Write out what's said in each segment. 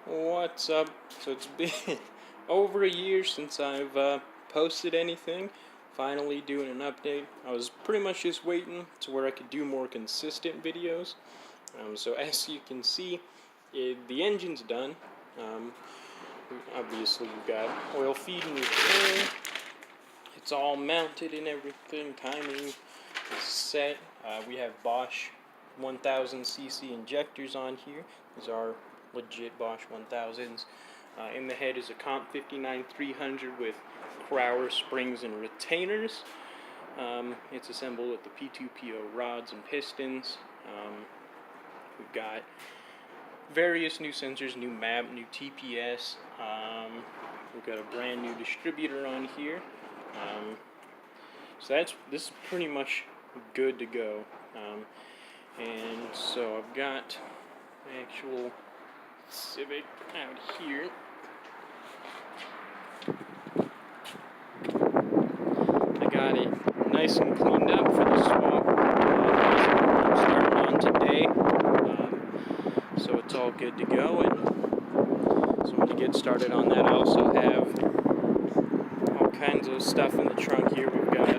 What's up? So it's been over a year since I've posted anything. Finally doing an update. I was pretty much just waiting to where I could do more consistent videos. So as you can see, the engine's done. Obviously you've got oil feeding your tank. It's all mounted and everything. Timing is set. We have Bosch 1000cc injectors on here. These are legit Bosch 1000s. In the head is a Comp 59-300 with Crowler springs and retainers. It's assembled with the P2PO rods and pistons. We've got various new sensors, new map, new TPS. We've got a brand new distributor on here. So this is pretty much good to go. And so I've got the actual Civic out here. I got it nice and cleaned up for the swap. I'm starting on today. So it's all good to go. And so I'm going to get started on that. I also have all kinds of stuff in the trunk here. We've got,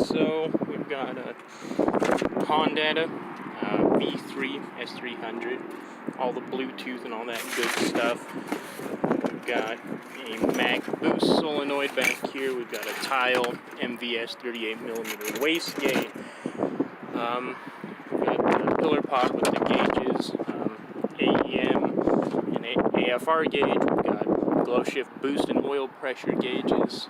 so we've got a Honda V3 S300, all the Bluetooth and all that good stuff. We've got a Mac Boost solenoid back here. We've got a Tile MVS 38mm wastegate. We've got the pillar pot with the gauges, AEM and AFR gauge. We've got glow shift boost and oil pressure gauges.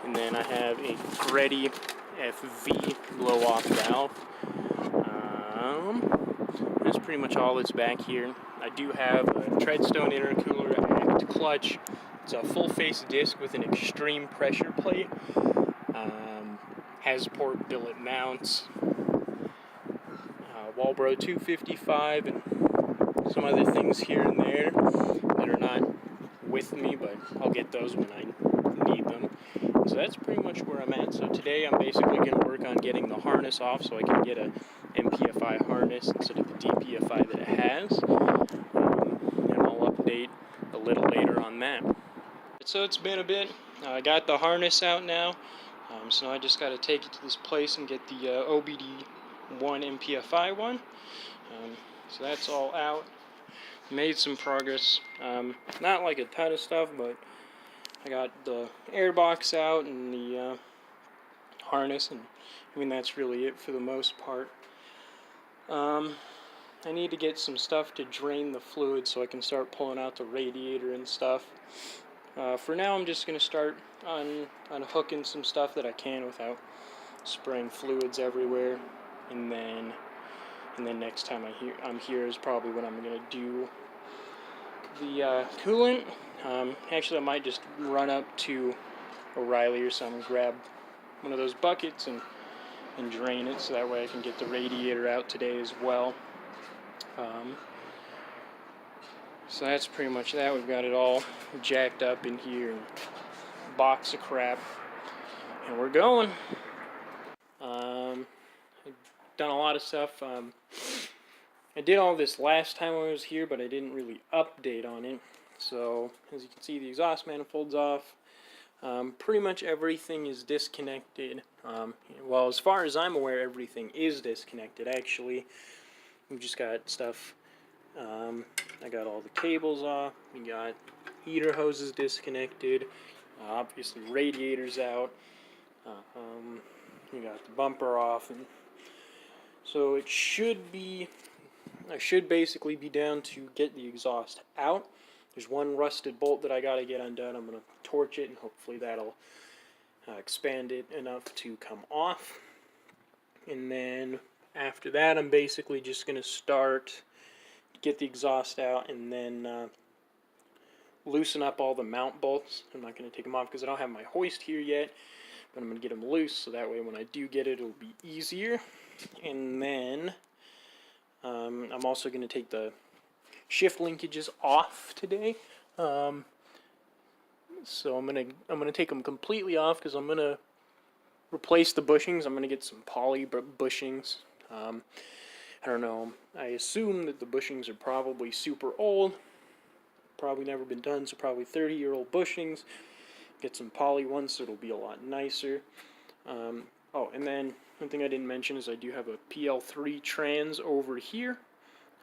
And then I have a Thready FV blow-off valve. That's pretty much all that's back here. I do have a Treadstone intercooler and clutch. It's a full-face disc with an extreme pressure plate. Has port billet mounts. Walbro 255 and some other things here and there that are not with me, but I'll get those when I need them. So that's pretty much where I'm at. So today I'm basically going to work on getting the harness off so I can get a MPFI harness instead of the DPFI that it has. And I'll update a little later on that. So it's been a bit. I got the harness out now. So I just got to take it to this place and get the OBD1 MPFI one. So that's all out. Made some progress. Not like a ton of stuff, but I got the airbox out and the harness, and I mean that's really it for the most part. I need to get some stuff to drain the fluid so I can start pulling out the radiator and stuff. For now I'm just going to start unhooking some stuff that I can without spraying fluids everywhere, and then next time I'm here is probably when I'm going to do the coolant. Actually, I might just run up to O'Reilly or something, grab one of those buckets and drain it, so that way I can get the radiator out today as well. So that's pretty much that. We've got it all jacked up in here, and box of crap, and we're going. I've done a lot of stuff. I did all this last time I was here, but I didn't really update on it. So, as you can see, the exhaust manifold's off. Pretty much everything is disconnected. Well, as far as I'm aware, everything is disconnected, actually. We've just got stuff. I got all the cables off. We got heater hoses disconnected. Obviously, radiators out. We got the bumper off. And so it should be... I should basically be down to get the exhaust out. There's one rusted bolt that I got to get undone. I'm going to torch it, and hopefully that'll expand it enough to come off. And then after that, I'm basically just going to start to get the exhaust out, and then loosen up all the mount bolts. I'm not going to take them off because I don't have my hoist here yet, but I'm going to get them loose so that way when I do get it, it'll be easier. And then I'm also going to take the shift linkages off today. So I'm gonna take them completely off because I'm gonna replace the bushings. I'm gonna get some poly bushings. I don't know. I assume that the bushings are probably super old. Probably never been done, so probably 30-year-old bushings. Get some poly ones so it'll be a lot nicer. Oh, and then one thing I didn't mention is I do have a PL3 trans over here.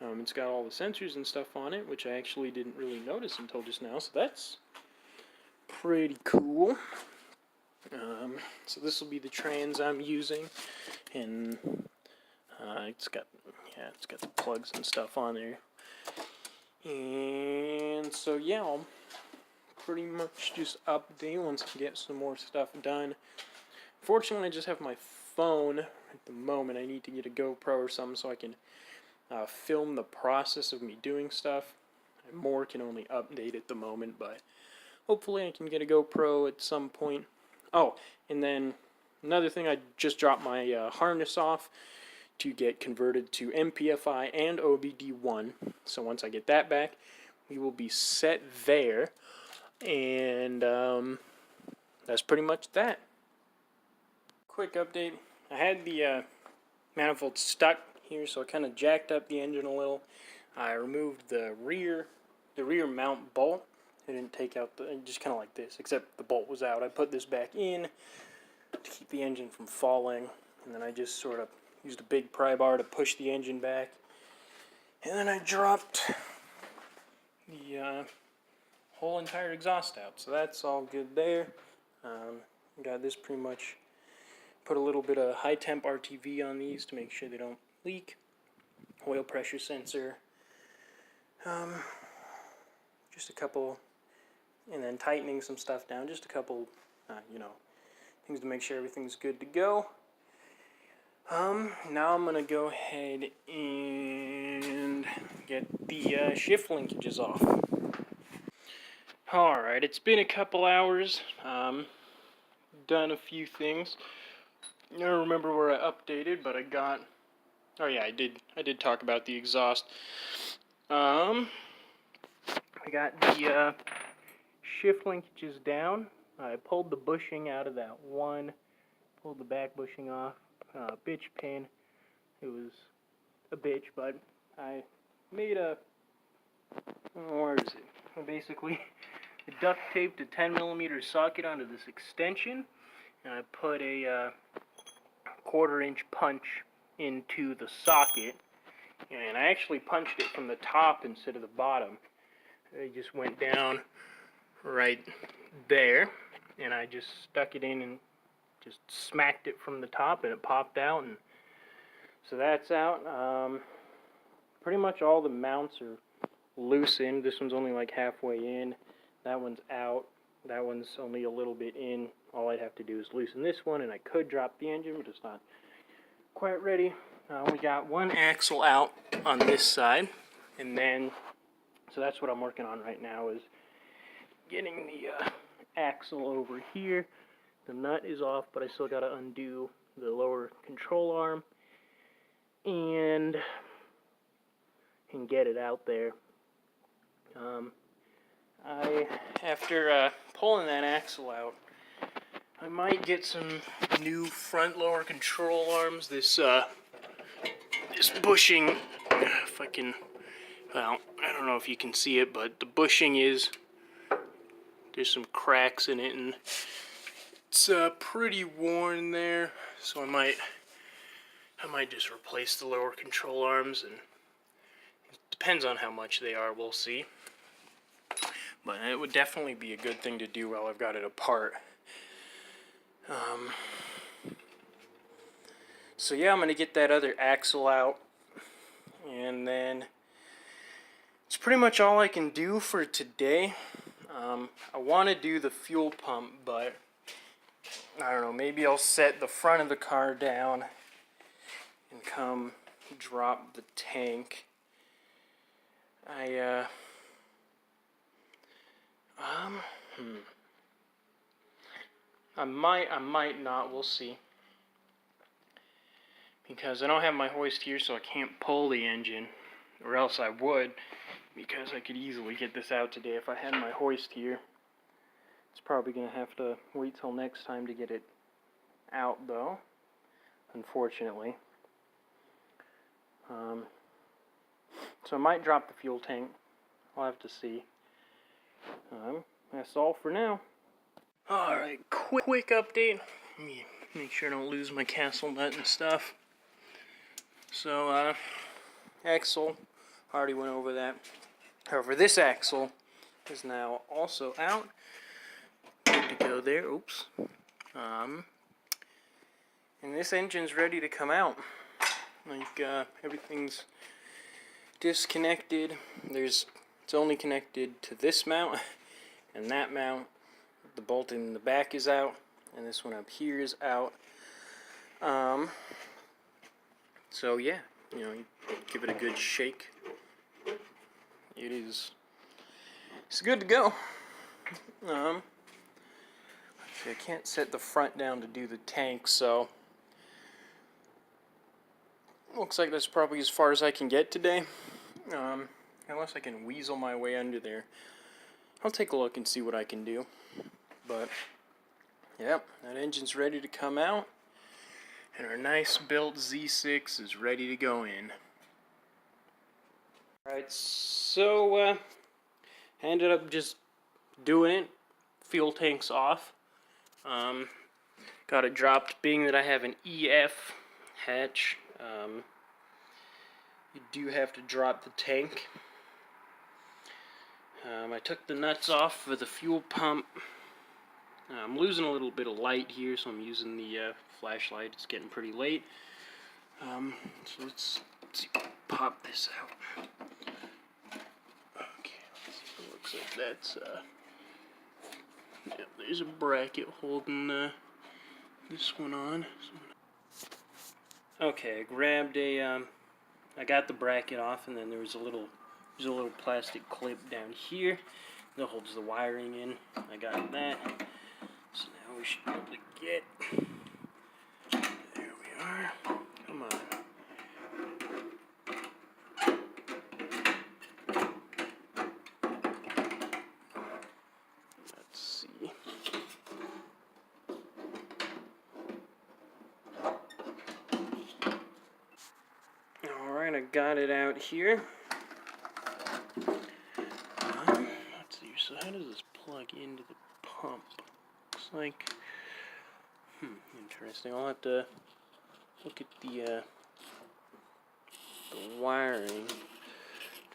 It's got all the sensors and stuff on it, which I actually didn't really notice until just now, so that's pretty cool. So this will be the trans I'm using, and it's got the plugs and stuff on there. And so yeah, I'll pretty much just update once I get some more stuff done. Fortunately, I just have my phone at the moment. I need to get a GoPro or something so I can film the process of me doing stuff. More can only update at the moment, but hopefully I can get a GoPro at some point. Oh, and then another thing, I just dropped my harness off to get converted to MPFI and OBD1. So once I get that back, we will be set there. And that's pretty much that. Quick update. I had the manifold stuck here, so I kind of jacked up the engine a little. I removed the rear mount bolt. I didn't take out just kind of like this, except the bolt was out. I put this back in to keep the engine from falling, and then I just sort of used a big pry bar to push the engine back, and then I dropped the whole entire exhaust out. So that's all good there. Got this pretty much. Put a little bit of high temp RTV on these to make sure they don't leak. Oil pressure sensor. Just a couple, and then tightening some stuff down. Just a couple, things to make sure everything's good to go. Now I'm gonna go ahead and get the shift linkages off. Alright, it's been a couple hours. Done a few things. I don't remember where I updated, but I got... Oh yeah, I did talk about the exhaust. I got the shift linkages down. I pulled the bushing out of that one. Pulled the back bushing off. Bitch pin. It was a bitch, but I made a... where is it? Well, basically, I duct taped a 10mm socket onto this extension, and I put a 1/4-inch punch into the socket, and I actually punched it from the top instead of the bottom. It just went down right there, and I just stuck it in and just smacked it from the top, and it popped out, and so that's out. Pretty much all the mounts are loosened. This one's only like halfway in. That one's out. That one's only a little bit in. All I'd have to do is loosen this one, and I could drop the engine, but it's not quite ready. We got one axle out on this side, and then, so that's what I'm working on right now, is getting the axle over here. The nut is off, but I still got to undo the lower control arm and get it out there. After pulling that axle out, I might get some new front lower control arms. This bushing, if I can, well, I don't know if you can see it, but the bushing there's some cracks in it, and it's pretty worn there, so I might just replace the lower control arms, and it depends on how much they are, we'll see. But it would definitely be a good thing to do while I've got it apart. So yeah, I'm going to get that other axle out, and then it's pretty much all I can do for today. I want to do the fuel pump, but I don't know, maybe I'll set the front of the car down and come drop the tank. I might not, we'll see. Because I don't have my hoist here, so I can't pull the engine, or else I would, because I could easily get this out today if I had my hoist here. It's probably going to have to wait till next time to get it out, though, unfortunately. So I might drop the fuel tank. I'll have to see. That's all for now. Alright, quick update. Let me make sure I don't lose my castle nut and stuff. So, axle, already went over that. However, this axle is now also out. Good to go there. Oops. And this engine's ready to come out. Like, everything's disconnected. It's only connected to this mount and that mount. The bolt in the back is out, and this one up here is out. So yeah, you give it a good shake. It's good to go. I can't set the front down to do the tank, so looks like that's probably as far as I can get today. Unless I can weasel my way under there. I'll take a look and see what I can do. But, yep, that engine's ready to come out. And our nice built Z6 is ready to go in. Alright, so, I ended up just doing it. Fuel tank's off. Got it dropped, being that I have an EF hatch. You do have to drop the tank. I took the nuts off for the fuel pump. I'm losing a little bit of light here, so I'm using the flashlight. It's getting pretty late. So let's see if I can pop this out. Okay, it looks like that's, yeah, there's a bracket holding this one on. Okay, I grabbed I got the bracket off, and then there's a little plastic clip down here that holds the wiring in. I got that. So now we should be able to get. There we are. Come on. Let's see. Alright, I got it out here. Let's see, so how does this plug into the pump? Looks like, interesting. I'll have to look at the wiring to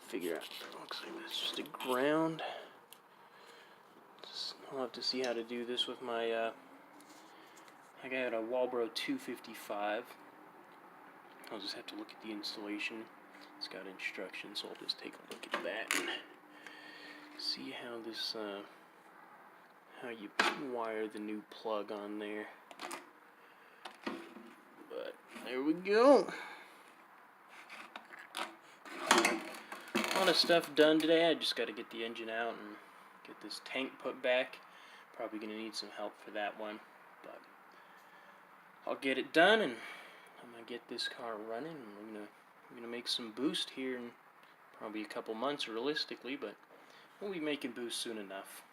figure out. Looks like that's just a ground. I'll have to see how to do this with my, I got a Walbro 255. I'll just have to look at the installation. It's got instructions, so I'll just take a look at that and see how this, how you wire the new plug on there. But there we go. A lot of stuff done today. I just got to get the engine out and get this tank put back. Probably going to need some help for that one, but I'll get it done, and I'm going to get this car running, and I'm gonna make some boost here in probably a couple months realistically, but we'll be making boost soon enough.